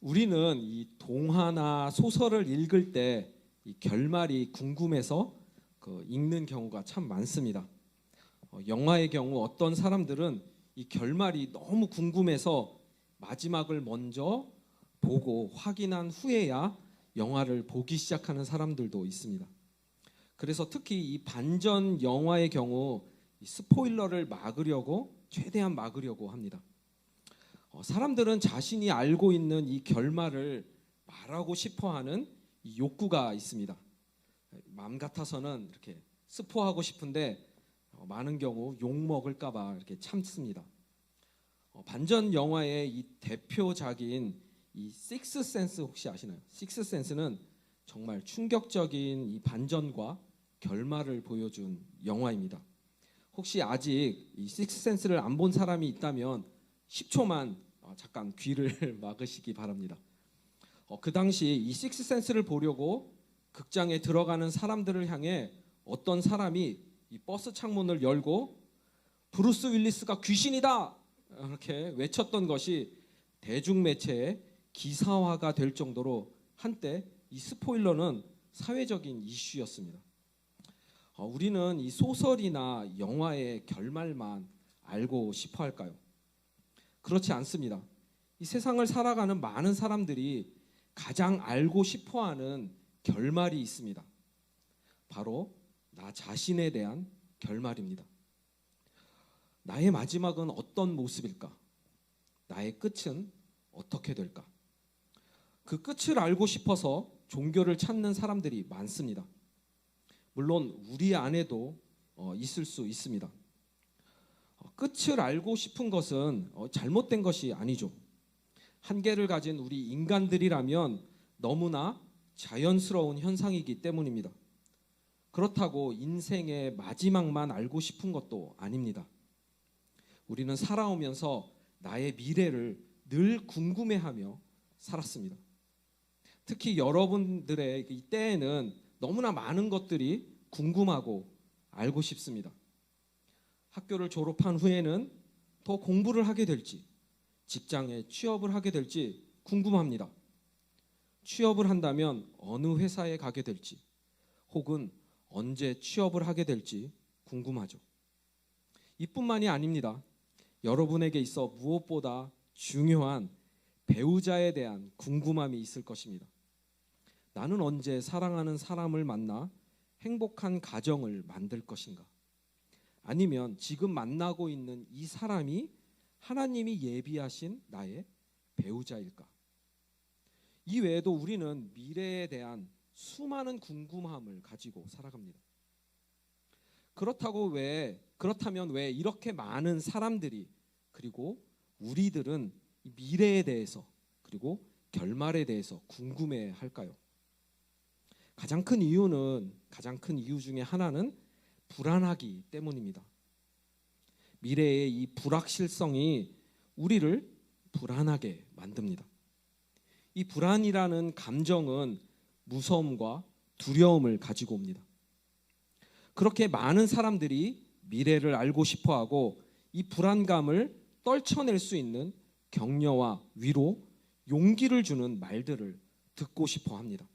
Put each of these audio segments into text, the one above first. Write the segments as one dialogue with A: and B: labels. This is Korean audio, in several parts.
A: 우리는 이 동화나 소설을 읽을 때 이 결말이 궁금해서 읽는 경우가 참 많습니다. 영화의 경우 어떤 사람들은 이 결말이 너무 궁금해서 마지막을 먼저 보고 확인한 후에야 영화를 보기 시작하는 사람들도 있습니다. 그래서 특히 이 반전 영화의 경우 이 스포일러를 막으려고 최대한 막으려고 합니다. 사람들은 자신이 알고 있는 이 결말을 말하고 싶어하는 이 욕구가 있습니다. 마음 같아서는 이렇게 스포하고 싶은데 많은 경우 욕 먹을까봐 이렇게 참습니다. 반전 영화의 이 대표작인 이 식스센스 혹시 아시나요? 식스센스는 정말 충격적인 이 반전과 결말을 보여준 영화입니다. 혹시 아직 이 식스센스를 안 본 사람이 있다면 10초만 잠깐 귀를 막으시기 바랍니다. 그 당시 이 식스센스를 보려고 극장에 들어가는 사람들을 향해 어떤 사람이 이 버스 창문을 열고 브루스 윌리스가 귀신이다 이렇게 외쳤던 것이 대중매체의 기사화가 될 정도로 한때 이 스포일러는 사회적인 이슈였습니다. 우리는 이 소설이나 영화의 결말만 알고 싶어 할까요? 그렇지 않습니다. 이 세상을 살아가는 많은 사람들이 가장 알고 싶어하는 결말이 있습니다. 바로 나 자신에 대한 결말입니다. 나의 마지막은 어떤 모습일까? 나의 끝은 어떻게 될까? 그 끝을 알고 싶어서 종교를 찾는 사람들이 많습니다. 물론 우리 안에도 있을 수 있습니다. 끝을 알고 싶은 것은 잘못된 것이 아니죠. 한계를 가진 우리 인간들이라면 너무나 자연스러운 현상이기 때문입니다. 그렇다고 인생의 마지막만 알고 싶은 것도 아닙니다. 우리는 살아오면서 나의 미래를 늘 궁금해하며 살았습니다. 특히 여러분들의 이 때에는 너무나 많은 것들이 궁금하고 알고 싶습니다. 학교를 졸업한 후에는 더 공부를 하게 될지, 직장에 취업을 하게 될지 궁금합니다. 취업을 한다면 어느 회사에 가게 될지, 혹은 언제 취업을 하게 될지 궁금하죠. 이뿐만이 아닙니다. 여러분에게 있어 무엇보다 중요한 배우자에 대한 궁금함이 있을 것입니다. 나는 언제 사랑하는 사람을 만나 행복한 가정을 만들 것인가? 아니면 지금 만나고 있는 이 사람이 하나님이 예비하신 나의 배우자일까? 이 외에도 우리는 미래에 대한 수많은 궁금함을 가지고 살아갑니다. 그렇다면 왜 이렇게 많은 사람들이 그리고 우리들은 미래에 대해서 그리고 결말에 대해서 궁금해 할까요? 가장 큰 이유 중에 하나는 불안하기 때문입니다. 미래의 이 불확실성이 우리를 불안하게 만듭니다. 이 불안이라는 감정은 무서움과 두려움을 가지고 옵니다. 그렇게 많은 사람들이 미래를 알고 싶어하고 이 불안감을 떨쳐낼 수 있는 격려와 위로, 용기를 주는 말들을 듣고 싶어 합니다.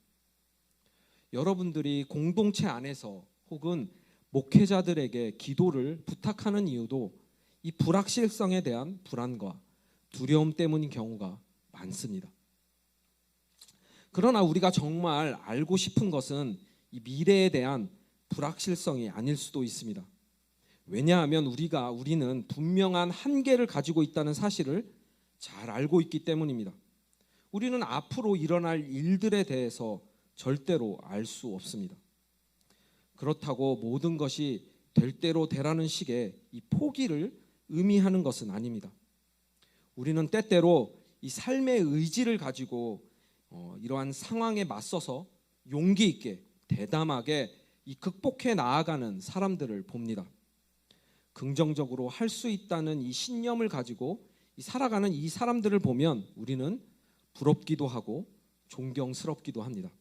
A: 여러분들이 공동체 안에서 혹은 목회자들에게 기도를 부탁하는 이유도 이 불확실성에 대한 불안과 두려움 때문인 경우가 많습니다. 그러나 우리가 정말 알고 싶은 것은 이 미래에 대한 불확실성이 아닐 수도 있습니다. 왜냐하면 우리는 분명한 한계를 가지고 있다는 사실을 잘 알고 있기 때문입니다. 우리는 앞으로 일어날 일들에 대해서 절대로 알 수 없습니다. 그렇다고 모든 것이 될 대로 되라는 식의 이 포기를 의미하는 것은 아닙니다. 우리는 때때로 이 삶의 의지를 가지고 이러한 상황에 맞서서 용기 있게 대담하게 이 극복해 나아가는 사람들을 봅니다. 긍정적으로 할 수 있다는 이 신념을 가지고 살아가는 이 사람들을 보면 우리는 부럽기도 하고 존경스럽기도 합니다.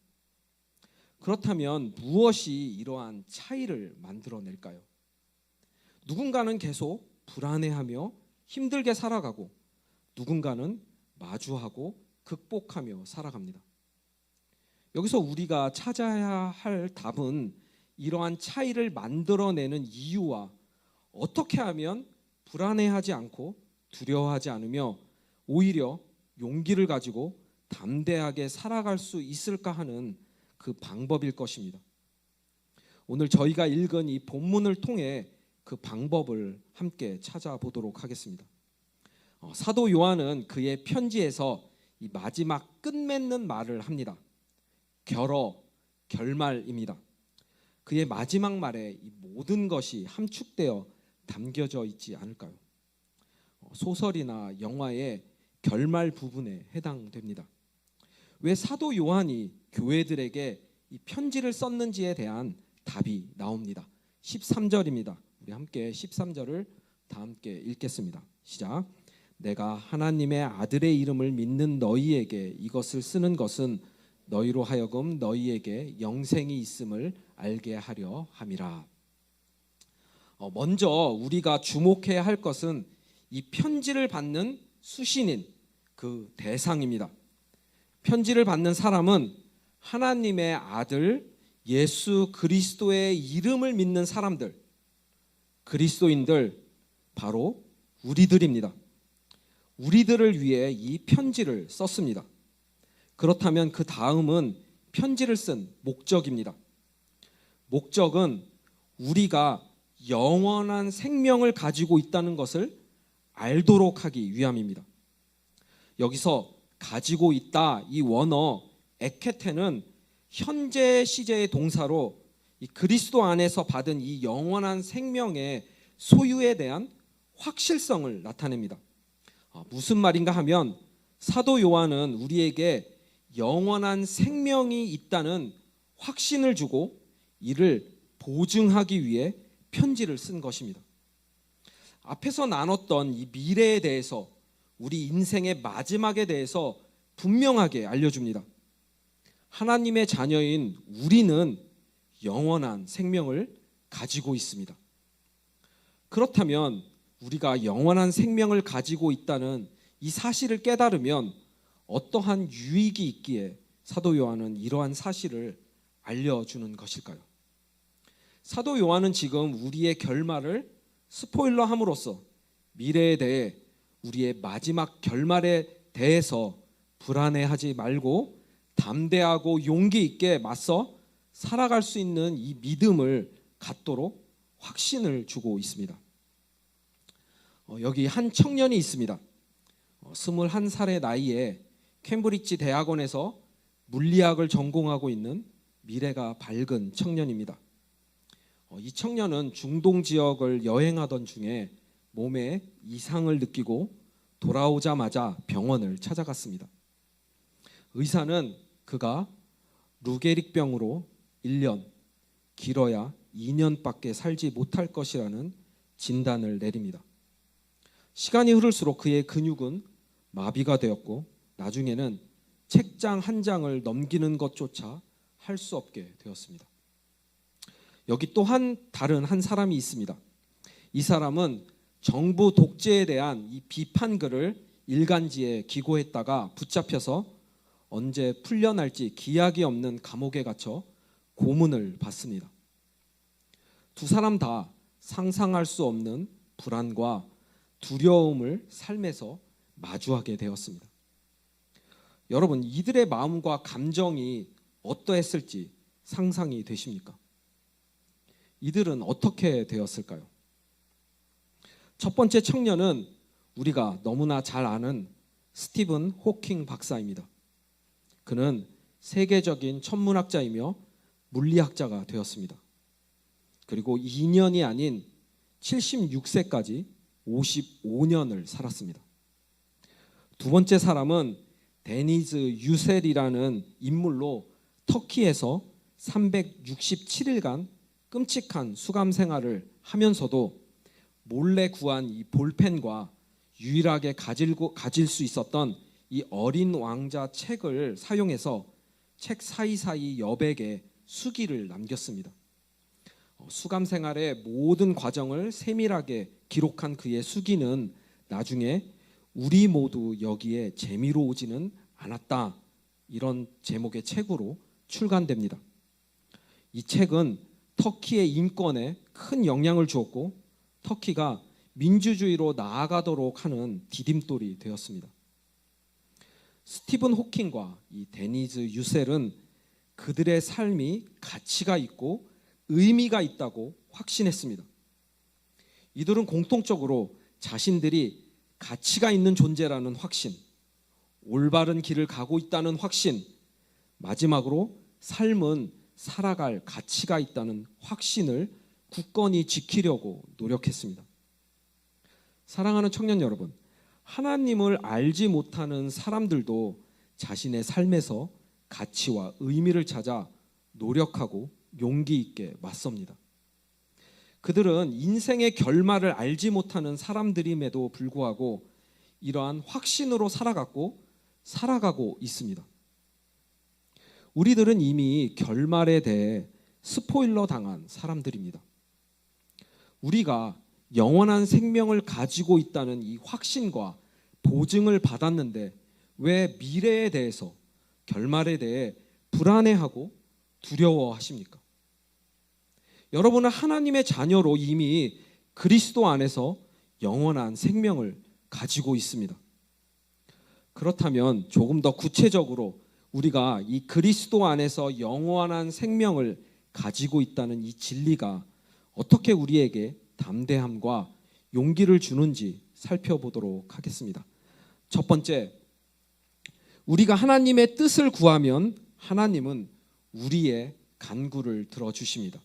A: 그렇다면 무엇이 이러한 차이를 만들어낼까요? 누군가는 계속 불안해하며 힘들게 살아가고 누군가는 마주하고 극복하며 살아갑니다. 여기서 우리가 찾아야 할 답은 이러한 차이를 만들어내는 이유와 어떻게 하면 불안해하지 않고 두려워하지 않으며 오히려 용기를 가지고 담대하게 살아갈 수 있을까 하는 그 방법일 것입니다. 오늘 저희가 읽은 이 본문을 통해 그 방법을 함께 찾아보도록 하겠습니다. 사도 요한은 그의 편지에서 이 마지막 끝맺는 말을 합니다. 결말입니다. 그의 마지막 말에 이 모든 것이 함축되어 담겨져 있지 않을까요? 소설이나 영화의 결말 부분에 해당됩니다. 왜 사도 요한이 교회들에게 이 편지를 썼는지에 대한 답이 나옵니다. 13절입니다. 우리 함께 13절을 다 함께 읽겠습니다. 시작. 내가 하나님의 아들의 이름을 믿는 너희에게 이것을 쓰는 것은 너희로 하여금 너희에게 영생이 있음을 알게 하려 함이라. 먼저 우리가 주목해야 할 것은 이 편지를 받는 수신인 그 대상입니다. 편지를 받는 사람은 하나님의 아들 예수 그리스도의 이름을 믿는 사람들, 그리스도인들, 바로 우리들입니다. 우리들을 위해 이 편지를 썼습니다. 그렇다면 그 다음은 편지를 쓴 목적입니다. 목적은 우리가 영원한 생명을 가지고 있다는 것을 알도록 하기 위함입니다. 여기서 가지고 있다, 이 원어 에케테는 현재 시제의 동사로 이 그리스도 안에서 받은 이 영원한 생명의 소유에 대한 확실성을 나타냅니다. 무슨 말인가 하면 사도 요한은 우리에게 영원한 생명이 있다는 확신을 주고 이를 보증하기 위해 편지를 쓴 것입니다. 앞에서 나눴던 이 미래에 대해서, 우리 인생의 마지막에 대해서 분명하게 알려줍니다. 하나님의 자녀인 우리는 영원한 생명을 가지고 있습니다. 그렇다면 우리가 영원한 생명을 가지고 있다는 이 사실을 깨달으면 어떠한 유익이 있기에 사도 요한은 이러한 사실을 알려주는 것일까요? 사도 요한은 지금 우리의 결말을 스포일러함으로써 미래에 대해, 우리의 마지막 결말에 대해서 불안해하지 말고 담대하고 용기 있게 맞서 살아갈 수 있는 이 믿음을 갖도록 확신을 주고 있습니다. 여기 한 청년이 있습니다. 21살의 나이에 캠브리지 대학원에서 물리학을 전공하고 있는 미래가 밝은 청년입니다. 이 청년은 중동 지역을 여행하던 중에 몸에 이상을 느끼고 돌아오자마자 병원을 찾아갔습니다. 의사는 그가 루게릭병으로 1년, 길어야 2년밖에 살지 못할 것이라는 진단을 내립니다. 시간이 흐를수록 그의 근육은 마비가 되었고 나중에는 책장 한 장을 넘기는 것조차 할 수 없게 되었습니다. 여기 또한 다른 한 사람이 있습니다. 이 사람은 정부 독재에 대한 이 비판글을 일간지에 기고했다가 붙잡혀서 언제 풀려날지 기약이 없는 감옥에 갇혀 고문을 받습니다. 두 사람 다 상상할 수 없는 불안과 두려움을 삶에서 마주하게 되었습니다. 여러분, 이들의 마음과 감정이 어떠했을지 상상이 되십니까? 이들은 어떻게 되었을까요? 첫 번째 청년은 우리가 너무나 잘 아는 스티븐 호킹 박사입니다. 그는 세계적인 천문학자이며 물리학자가 되었습니다. 그리고 2년이 아닌 76세까지 55년을 살았습니다. 두 번째 사람은 데니즈 유셀이라는 인물로 터키에서 367일간 끔찍한 수감 생활을 하면서도 몰래 구한 이 볼펜과 유일하게 가질 수 있었던 이 어린 왕자 책을 사용해서 책 사이사이 여백에 수기를 남겼습니다. 수감 생활의 모든 과정을 세밀하게 기록한 그의 수기는 나중에 우리 모두 여기에 재미로 오지는 않았다. 이런 제목의 책으로 출간됩니다. 이 책은 터키의 인권에 큰 영향을 주었고 터키가 민주주의로 나아가도록 하는 디딤돌이 되었습니다. 스티븐 호킹과 이 데니즈 유셀은 그들의 삶이 가치가 있고 의미가 있다고 확신했습니다. 이들은 공통적으로 자신들이 가치가 있는 존재라는 확신, 올바른 길을 가고 있다는 확신, 마지막으로 삶은 살아갈 가치가 있다는 확신을 굳건히 지키려고 노력했습니다. 사랑하는 청년 여러분, 하나님을 알지 못하는 사람들도 자신의 삶에서 가치와 의미를 찾아 노력하고 용기 있게 맞섭니다. 그들은 인생의 결말을 알지 못하는 사람들임에도 불구하고 이러한 확신으로 살아가고 있습니다. 우리들은 이미 결말에 대해 스포일러 당한 사람들입니다. 우리가 영원한 생명을 가지고 있다는 이 확신과 보증을 받았는데 왜 미래에 대해서, 결말에 대해 불안해하고 두려워하십니까? 여러분은 하나님의 자녀로 이미 그리스도 안에서 영원한 생명을 가지고 있습니다. 그렇다면 조금 더 구체적으로 우리가 이 그리스도 안에서 영원한 생명을 가지고 있다는 이 진리가 어떻게 우리에게 담대함과 용기를 주는지 살펴보도록 하겠습니다. 첫 번째, 우리가 하나님의 뜻을 구하면 하나님은 우리의 간구를 들어주십니다.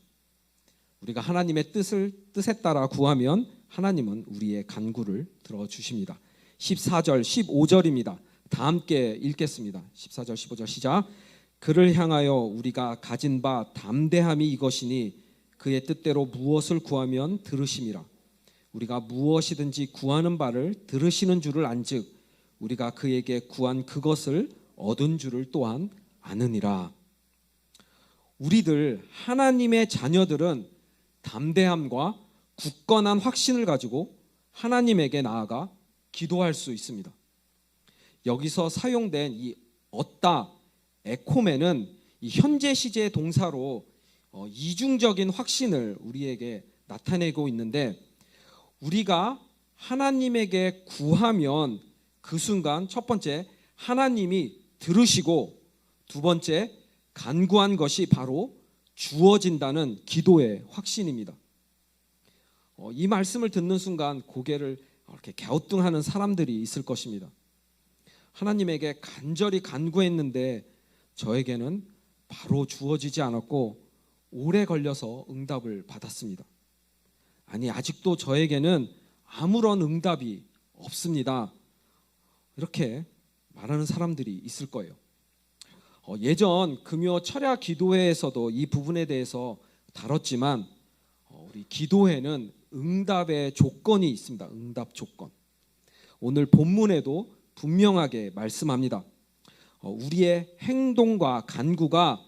A: 우리가 하나님의 뜻에 따라 구하면 하나님은 우리의 간구를 들어주십니다. 14절, 15절입니다. 다 함께 읽겠습니다. 14절, 15절 시작. 그를 향하여 우리가 가진 바 담대함이 이것이니 그의 뜻대로 무엇을 구하면 들으심이라. 우리가 무엇이든지 구하는 바를 들으시는 줄을 안즉 우리가 그에게 구한 그것을 얻은 줄을 또한 아느니라. 우리들 하나님의 자녀들은 담대함과 굳건한 확신을 가지고 하나님에게 나아가 기도할 수 있습니다. 여기서 사용된 이 얻다, 에코메는 이 현재 시제 동사로 이중적인 확신을 우리에게 나타내고 있는데, 우리가 하나님에게 구하면 그 순간 첫 번째 하나님이 들으시고 두 번째 간구한 것이 바로 주어진다는 기도의 확신입니다. 이 말씀을 듣는 순간 고개를 이렇게 갸우뚱하는 사람들이 있을 것입니다. 하나님에게 간절히 간구했는데 저에게는 바로 주어지지 않았고 오래 걸려서 응답을 받았습니다. 아니, 아직도 저에게는 아무런 응답이 없습니다. 이렇게 말하는 사람들이 있을 거예요. 예전 금요 철야 기도회에서도 이 부분에 대해서 다뤘지만 우리 기도회는 응답의 조건이 있습니다. 응답 조건. 오늘 본문에도 분명하게 말씀합니다. 우리의 행동과 간구가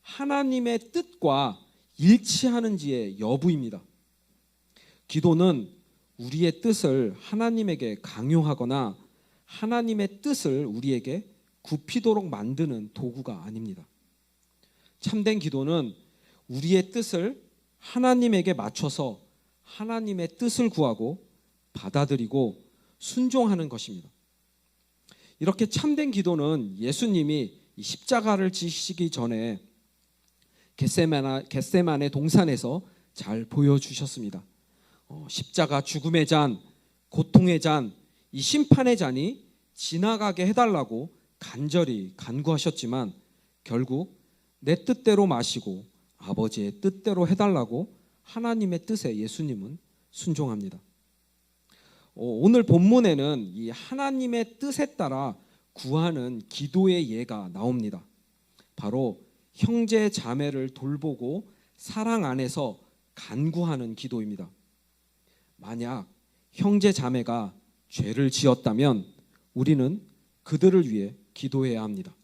A: 하나님의 뜻과 일치하는지의 여부입니다. 기도는 우리의 뜻을 하나님에게 강요하거나 하나님의 뜻을 우리에게 굽히도록 만드는 도구가 아닙니다. 참된 기도는 우리의 뜻을 하나님에게 맞춰서 하나님의 뜻을 구하고 받아들이고 순종하는 것입니다. 이렇게 참된 기도는 예수님이 십자가를 지시기 전에 겟세마네 동산에서 잘 보여주셨습니다. 십자가 죽음의 잔, 고통의 잔, 이 심판의 잔이 지나가게 해달라고 간절히 간구하셨지만 결국 내 뜻대로 마시고 아버지의 뜻대로 해달라고 하나님의 뜻에 예수님은 순종합니다. 오늘 본문에는 이 하나님의 뜻에 따라 구하는 기도의 예가 나옵니다. 바로 형제 자매를 돌보고 사랑 안에서 간구하는 기도입니다. 만약 형제 자매가 죄를 지었다면 우리는 그들을 위해 기도해야 합니다.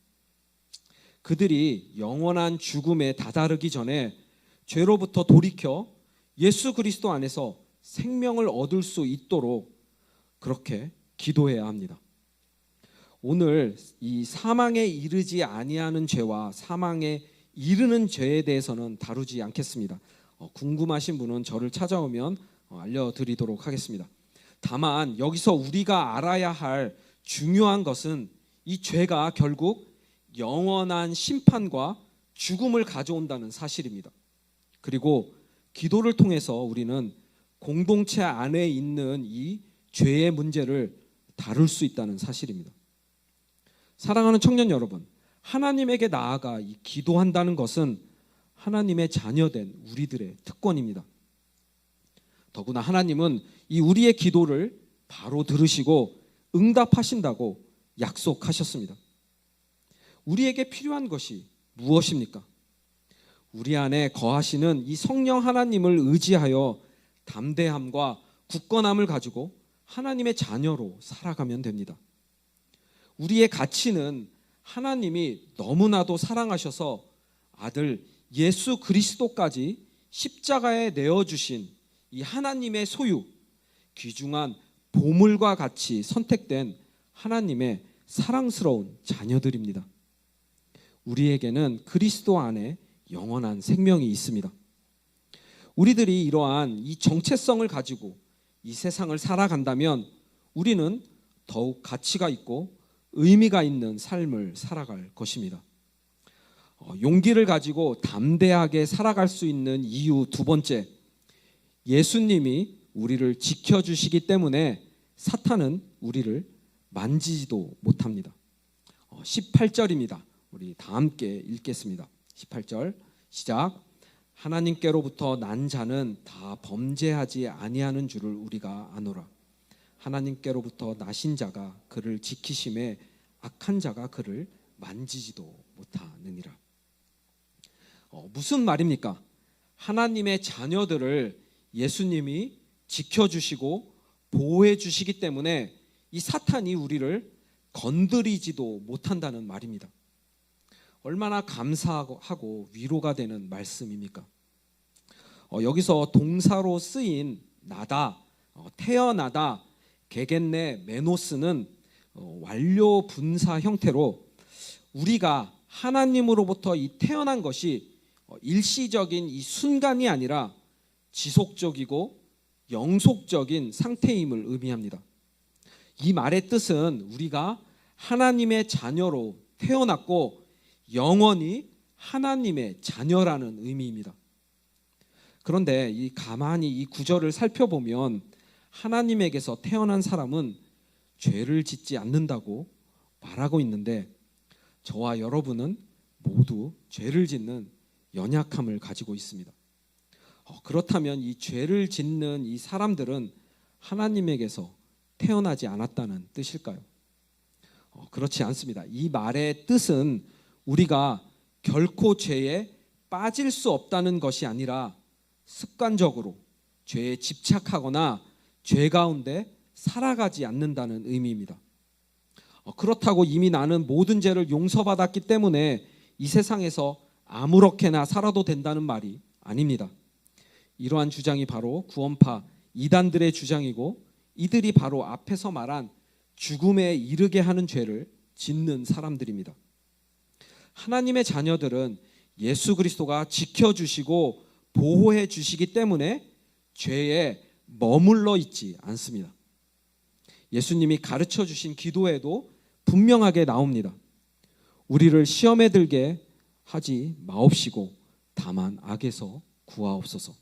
A: 그들이 영원한 죽음에 다다르기 전에 죄로부터 돌이켜 예수 그리스도 안에서 생명을 얻을 수 있도록 그렇게 기도해야 합니다. 오늘 이 사망에 이르지 아니하는 죄와 사망에 이르는 죄에 대해서는 다루지 않겠습니다. 궁금하신 분은 저를 찾아오면 알려드리도록 하겠습니다. 다만 여기서 우리가 알아야 할 중요한 것은 이 죄가 결국 영원한 심판과 죽음을 가져온다는 사실입니다. 그리고 기도를 통해서 우리는 공동체 안에 있는 이 죄의 문제를 다룰 수 있다는 사실입니다. 사랑하는 청년 여러분, 하나님에게 나아가 이 기도한다는 것은 하나님의 자녀된 우리들의 특권입니다. 더구나 하나님은 이 우리의 기도를 바로 들으시고 응답하신다고 약속하셨습니다. 우리에게 필요한 것이 무엇입니까? 우리 안에 거하시는 이 성령 하나님을 의지하여 담대함과 굳건함을 가지고 하나님의 자녀로 살아가면 됩니다. 우리의 가치는 하나님이 너무나도 사랑하셔서 아들 예수 그리스도까지 십자가에 내어주신 이 하나님의 소유, 귀중한 보물과 같이 선택된 하나님의 사랑스러운 자녀들입니다. 우리에게는 그리스도 안에 영원한 생명이 있습니다. 우리들이 이러한 이 정체성을 가지고 이 세상을 살아간다면 우리는 더욱 가치가 있고 의미가 있는 삶을 살아갈 것입니다. 용기를 가지고 담대하게 살아갈 수 있는 이유 두 번째, 예수님이 우리를 지켜주시기 때문에 사탄은 우리를 만지지도 못합니다. 18절입니다. 우리 다 함께 읽겠습니다. 18절 시작. 하나님께로부터 난 자는 다 범죄하지 아니하는 줄을 우리가 아노라. 하나님께로부터 나신 자가 그를 지키심에 악한 자가 그를 만지지도 못하느니라. 무슨 말입니까? 하나님의 자녀들을 예수님이 지켜주시고 보호해 주시기 때문에 이 사탄이 우리를 건드리지도 못한다는 말입니다. 얼마나 감사하고 위로가 되는 말씀입니까? 여기서 동사로 쓰인 나다, 태어나다, 게겐네, 메노스는 완료 분사 형태로 우리가 하나님으로부터 이 태어난 것이 일시적인 이 순간이 아니라 지속적이고 영속적인 상태임을 의미합니다. 이 말의 뜻은 우리가 하나님의 자녀로 태어났고 영원히 하나님의 자녀라는 의미입니다. 그런데 가만히 이 구절을 살펴보면 하나님에게서 태어난 사람은 죄를 짓지 않는다고 말하고 있는데 저와 여러분은 모두 죄를 짓는 연약함을 가지고 있습니다. 그렇다면 이 죄를 짓는 이 사람들은 하나님에게서 태어나지 않았다는 뜻일까요? 그렇지 않습니다. 이 말의 뜻은 우리가 결코 죄에 빠질 수 없다는 것이 아니라 습관적으로 죄에 집착하거나 죄 가운데 살아가지 않는다는 의미입니다. 그렇다고 이미 나는 모든 죄를 용서받았기 때문에 이 세상에서 아무렇게나 살아도 된다는 말이 아닙니다. 이러한 주장이 바로 구원파 이단들의 주장이고 이들이 바로 앞에서 말한 죽음에 이르게 하는 죄를 짓는 사람들입니다. 하나님의 자녀들은 예수 그리스도가 지켜주시고 보호해 주시기 때문에 죄에 머물러 있지 않습니다. 예수님이 가르쳐 주신 기도에도 분명하게 나옵니다. 우리를 시험에 들게 하지 마옵시고 다만 악에서 구하옵소서.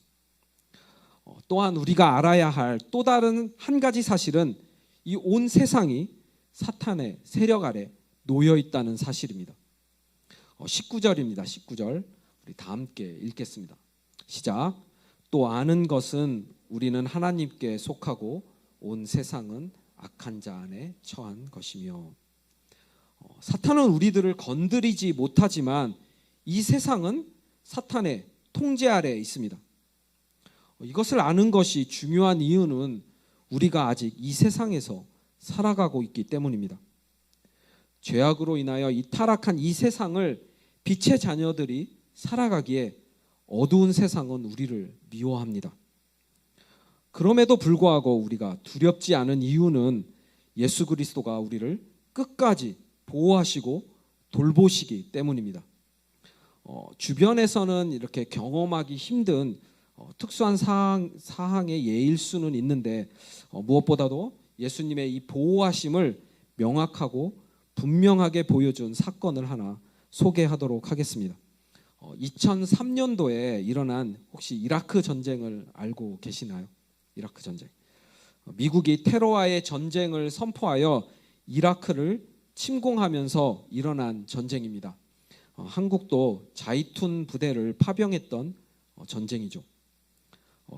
A: 또한 우리가 알아야 할 또 다른 한 가지 사실은 이 온 세상이 사탄의 세력 아래 놓여 있다는 사실입니다. 19절입니다. 19절 우리 다 함께 읽겠습니다. 시작. 또 아는 것은 우리는 하나님께 속하고 온 세상은 악한 자 안에 처한 것이며. 사탄은 우리들을 건드리지 못하지만 이 세상은 사탄의 통제 아래에 있습니다. 이것을 아는 것이 중요한 이유는 우리가 아직 이 세상에서 살아가고 있기 때문입니다. 죄악으로 인하여 이 타락한 이 세상을 빛의 자녀들이 살아가기에 어두운 세상은 우리를 미워합니다. 그럼에도 불구하고 우리가 두렵지 않은 이유는 예수 그리스도가 우리를 끝까지 보호하시고 돌보시기 때문입니다. 주변에서는 이렇게 경험하기 힘든 특수한 사항의 예일 수는 있는데 무엇보다도 예수님의 이 보호하심을 명확하고 분명하게 보여준 사건을 하나 소개하도록 하겠습니다. 2003년도에 일어난 혹시 이라크 전쟁을 알고 계시나요? 이라크 전쟁. 미국이 테러와의 전쟁을 선포하여 이라크를 침공하면서 일어난 전쟁입니다. 한국도 자이툰 부대를 파병했던 전쟁이죠.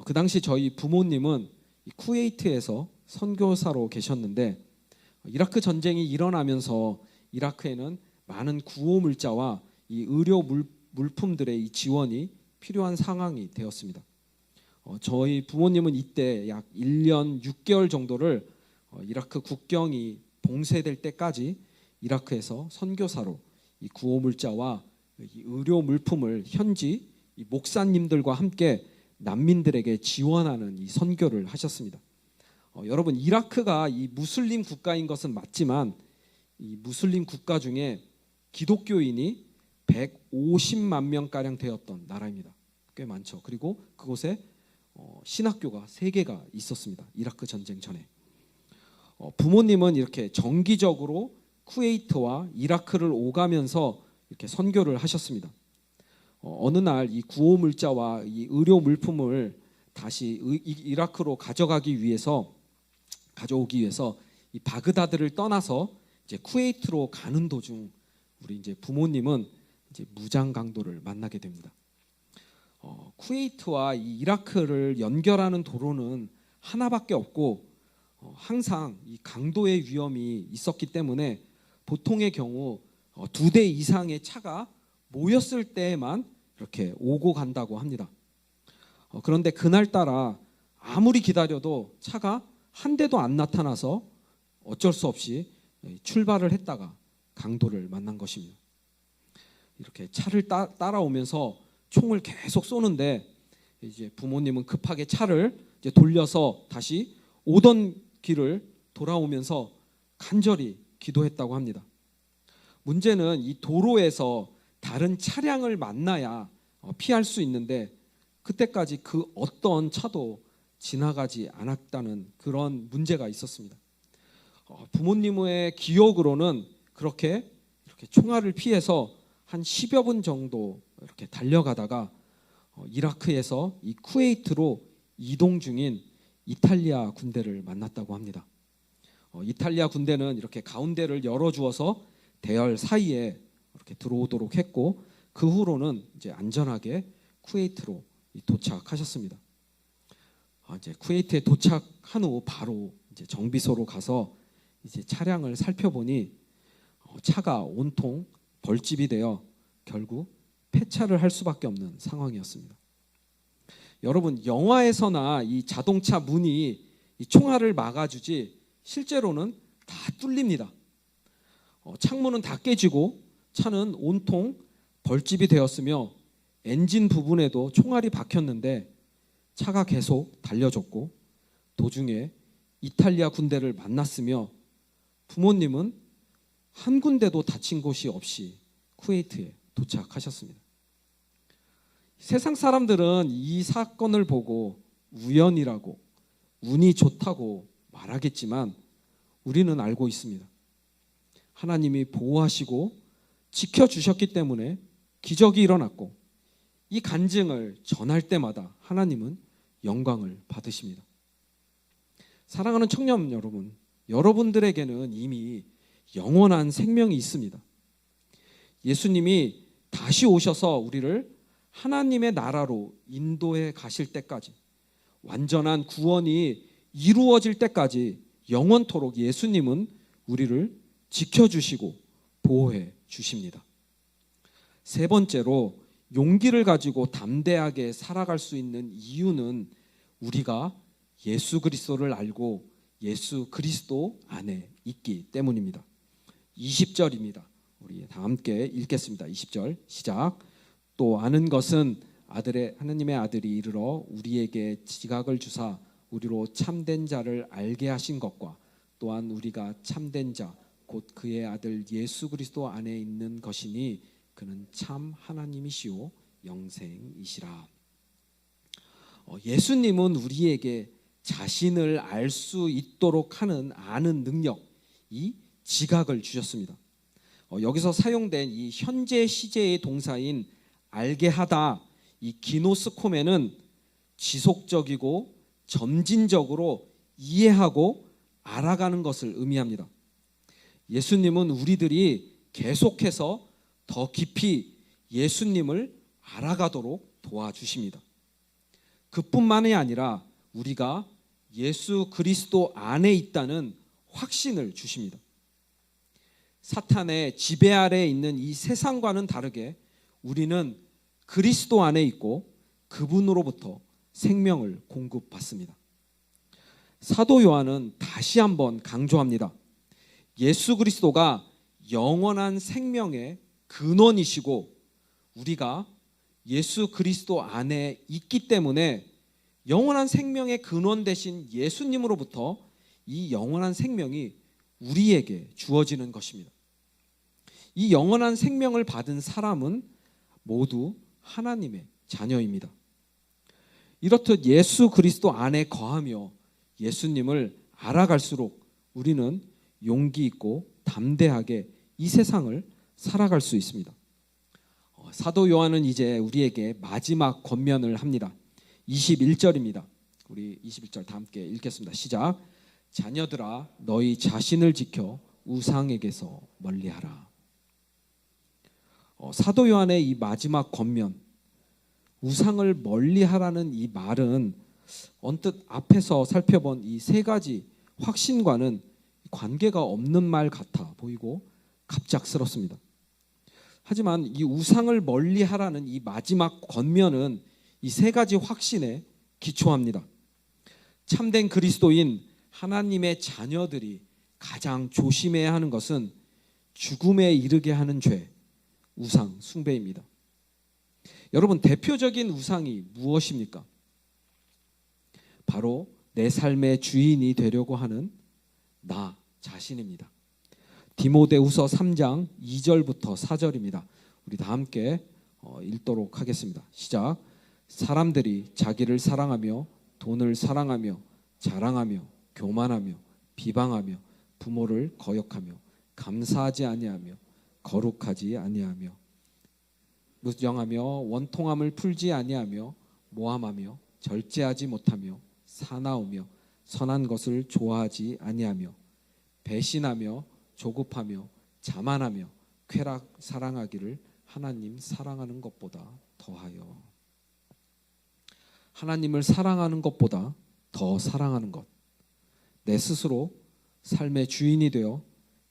A: 그 당시 저희 부모님은 쿠웨이트에서 선교사로 계셨는데 이라크 전쟁이 일어나면서 이라크에는 많은 구호 물자와 이 의료 물품들의 이 지원이 필요한 상황이 되었습니다. 저희 부모님은 이때 약 1년 6개월 정도를 이라크 국경이 봉쇄될 때까지 이라크에서 선교사로 이 구호 물자와 이 의료 물품을 현지 이 목사님들과 함께 난민들에게 지원하는 이 선교를 하셨습니다. 여러분, 이라크가 이 무슬림 국가인 것은 맞지만 이 무슬림 국가 중에 기독교인이 150만 명가량 되었던 나라입니다. 꽤 많죠. 그리고 그곳에 신학교가 3개가 있었습니다. 이라크 전쟁 전에. 부모님은 이렇게 정기적으로 쿠웨이트와 이라크를 오가면서 이렇게 선교를 하셨습니다. 어느 날 이 구호 물자와 이 의료 물품을 다시 이라크로 가져오기 위해서 이 바그다드를 떠나서 이제 쿠웨이트로 가는 도중 우리 이제 부모님은 이제 무장 강도를 만나게 됩니다. 쿠웨이트와 이 이라크를 연결하는 도로는 하나밖에 없고 항상 이 강도의 위험이 있었기 때문에 보통의 경우 2대 이상의 차가 모였을 때에만 이렇게 오고 간다고 합니다. 그런데 그날따라 아무리 기다려도 차가 한 대도 안 나타나서 어쩔 수 없이 출발을 했다가 강도를 만난 것입니다. 이렇게 차를 따라오면서 총을 계속 쏘는데 이제 부모님은 급하게 차를 이제 돌려서 다시 오던 길을 돌아오면서 간절히 기도했다고 합니다. 문제는 이 도로에서 다른 차량을 만나야 피할 수 있는데 그때까지 그 어떤 차도 지나가지 않았다는 그런 문제가 있었습니다. 부모님의 기억으로는 이렇게 총알을 피해서 한 10여 분 정도 이렇게 달려가다가 이라크에서 이 쿠웨이트로 이동 중인 이탈리아 군대를 만났다고 합니다. 이탈리아 군대는 이렇게 가운데를 열어주어서 대열 사이에 이렇게 들어오도록 했고 그 후로는 이제 안전하게 쿠웨이트로 도착하셨습니다. 이제 쿠웨이트에 도착한 후 바로 이제 정비소로 가서 이제 차량을 살펴보니 차가 온통 벌집이 되어 결국 폐차를 할 수밖에 없는 상황이었습니다. 여러분, 영화에서나 이 자동차 문이 이 총알을 막아주지 실제로는 다 뚫립니다. 창문은 다 깨지고 차는 온통 벌집이 되었으며 엔진 부분에도 총알이 박혔는데 차가 계속 달려줬고 도중에 이탈리아 군대를 만났으며 부모님은 한 군데도 다친 곳이 없이 쿠웨이트에 도착하셨습니다. 세상 사람들은 이 사건을 보고 우연이라고 운이 좋다고 말하겠지만 우리는 알고 있습니다. 하나님이 보호하시고 지켜주셨기 때문에 기적이 일어났고 이 간증을 전할 때마다 하나님은 영광을 받으십니다. 사랑하는 청년 여러분, 여러분들에게는 이미 영원한 생명이 있습니다. 예수님이 다시 오셔서 우리를 하나님의 나라로 인도해 가실 때까지, 완전한 구원이 이루어질 때까지 영원토록 예수님은 우리를 지켜주시고 보호해 주십니다. 세 번째로, 용기를 가지고 담대하게 살아갈 수 있는 이유는 우리가 예수 그리스도를 알고 예수 그리스도 안에 있기 때문입니다. 20절입니다. 우리 다 함께 읽겠습니다. 20절 시작. 또 아는 것은 하나님의 아들이 이르러 우리에게 지각을 주사 우리로 참된 자를 알게 하신 것과 또한 우리가 참된 자 곧 그의 아들 예수 그리스도 안에 있는 것이니 그는 참 하나님이시오 영생이시라. 예수님은 우리에게 자신을 알 수 있도록 하는 아는 능력, 이 지각을 주셨습니다. 여기서 사용된 이 현재 시제의 동사인 알게 하다, 이 기노스코메는 지속적이고 점진적으로 이해하고 알아가는 것을 의미합니다. 예수님은 우리들이 계속해서 더 깊이 예수님을 알아가도록 도와주십니다. 그뿐만이 아니라 우리가 예수 그리스도 안에 있다는 확신을 주십니다. 사탄의 지배 아래에 있는 이 세상과는 다르게 우리는 그리스도 안에 있고 그분으로부터 생명을 공급받습니다. 사도 요한은 다시 한번 강조합니다. 예수 그리스도가 영원한 생명의 근원이시고 우리가 예수 그리스도 안에 있기 때문에 영원한 생명의 근원 되신 예수님으로부터 이 영원한 생명이 우리에게 주어지는 것입니다. 이 영원한 생명을 받은 사람은 모두 하나님의 자녀입니다. 이렇듯 예수 그리스도 안에 거하며 예수님을 알아갈수록 우리는 용기 있고 담대하게 이 세상을 살아갈 수 있습니다. 사도 요한은 이제 우리에게 마지막 권면을 합니다. 21절입니다. 우리 21절 다 함께 읽겠습니다. 시작. 자녀들아 너희 자신을 지켜 우상에게서 멀리하라. 사도 요한의 이 마지막 권면, 우상을 멀리하라는 이 말은 언뜻 앞에서 살펴본 이 세 가지 확신과는 관계가 없는 말 같아 보이고 갑작스럽습니다. 하지만 이 우상을 멀리하라는 이 마지막 권면은 이 세 가지 확신에 기초합니다. 참된 그리스도인 하나님의 자녀들이 가장 조심해야 하는 것은 죽음에 이르게 하는 죄, 우상 숭배입니다. 여러분, 대표적인 우상이 무엇입니까? 바로 내 삶의 주인이 되려고 하는 나 자신입니다. 디모데후서 3장 2절부터 4절입니다. 우리 다 함께 읽도록 하겠습니다. 시작. 사람들이 자기를 사랑하며 돈을 사랑하며 자랑하며 교만하며 비방하며 부모를 거역하며 감사하지 아니하며 거룩하지 아니하며 무정하며 원통함을 풀지 아니하며 모함하며 절제하지 못하며 사나우며 선한 것을 좋아하지 아니하며 배신하며 조급하며 자만하며 쾌락 사랑하기를 하나님 사랑하는 것보다 더하여. 하나님을 사랑하는 것보다 더 사랑하는 것, 내 스스로 삶의 주인이 되어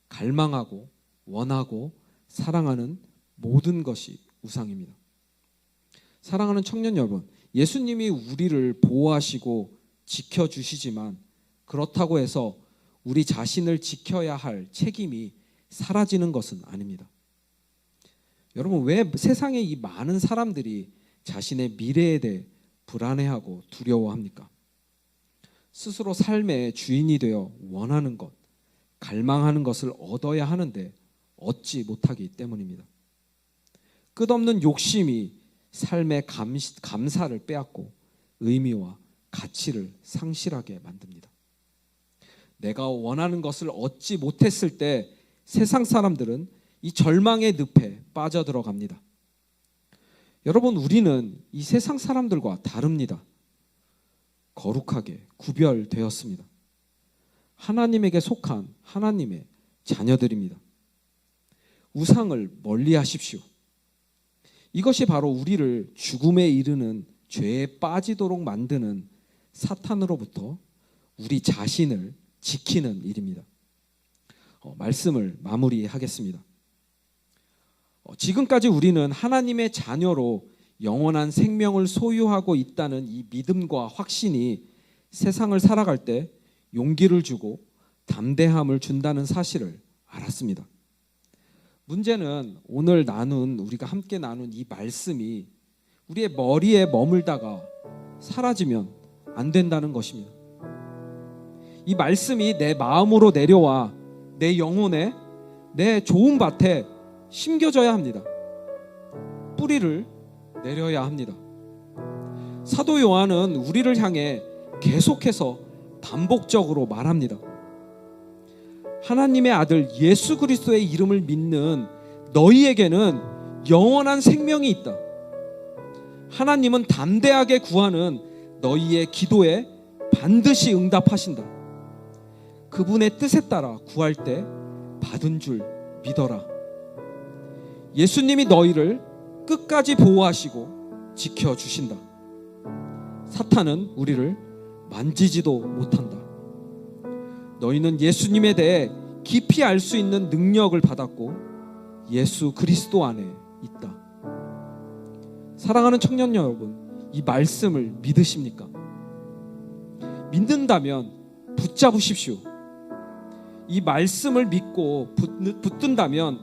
A: 갈망하고 원하고 사랑하는 모든 것이 우상입니다. 사랑하는 청년 여러분, 예수님이 우리를 보호하시고 지켜주시지만 그렇다고 해서 우리 자신을 지켜야 할 책임이 사라지는 것은 아닙니다. 여러분, 왜 세상에 이 많은 사람들이 자신의 미래에 대해 불안해하고 두려워합니까? 스스로 삶의 주인이 되어 원하는 것, 갈망하는 것을 얻어야 하는데 얻지 못하기 때문입니다. 끝없는 욕심이 삶의 감사를 빼앗고 의미와 가치를 상실하게 만듭니다. 내가 원하는 것을 얻지 못했을 때 세상 사람들은 이 절망의 늪에 빠져들어갑니다. 여러분, 우리는 이 세상 사람들과 다릅니다. 거룩하게 구별되었습니다. 하나님에게 속한 하나님의 자녀들입니다. 우상을 멀리하십시오. 이것이 바로 우리를 죽음에 이르는 죄에 빠지도록 만드는 사탄으로부터 우리 자신을 지키는 일입니다. 말씀을 마무리하겠습니다. 지금까지 우리는 하나님의 자녀로 영원한 생명을 소유하고 있다는 이 믿음과 확신이 세상을 살아갈 때 용기를 주고 담대함을 준다는 사실을 알았습니다. 문제는 오늘 우리가 함께 나눈 이 말씀이 우리의 머리에 머물다가 사라지면 안 된다는 것입니다. 이 말씀이 내 마음으로 내려와 내 영혼에 내 좋은 밭에 심겨져야 합니다. 뿌리를 내려야 합니다. 사도 요한은 우리를 향해 계속해서 반복적으로 말합니다. 하나님의 아들 예수 그리스도의 이름을 믿는 너희에게는 영원한 생명이 있다. 하나님은 담대하게 구하는 너희의 기도에 반드시 응답하신다. 그분의 뜻에 따라 구할 때 받은 줄 믿어라. 예수님이 너희를 끝까지 보호하시고 지켜주신다. 사탄은 우리를 만지지도 못한다. 너희는 예수님에 대해 깊이 알 수 있는 능력을 받았고 예수 그리스도 안에 있다. 사랑하는 청년 여러분, 이 말씀을 믿으십니까? 믿는다면 붙잡으십시오. 이 말씀을 믿고 붙든다면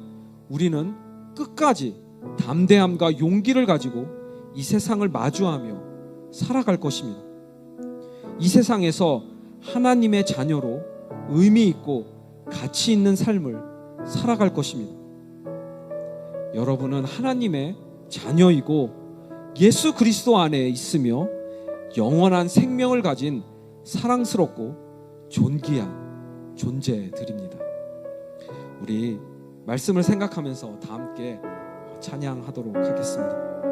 A: 우리는 끝까지 담대함과 용기를 가지고 이 세상을 마주하며 살아갈 것입니다. 이 세상에서 하나님의 자녀로 의미 있고 가치 있는 삶을 살아갈 것입니다. 여러분은 하나님의 자녀이고 예수 그리스도 안에 있으며 영원한 생명을 가진 사랑스럽고 존귀한 존재들입니다. 우리 말씀을 생각하면서 다 함께 찬양하도록 하겠습니다.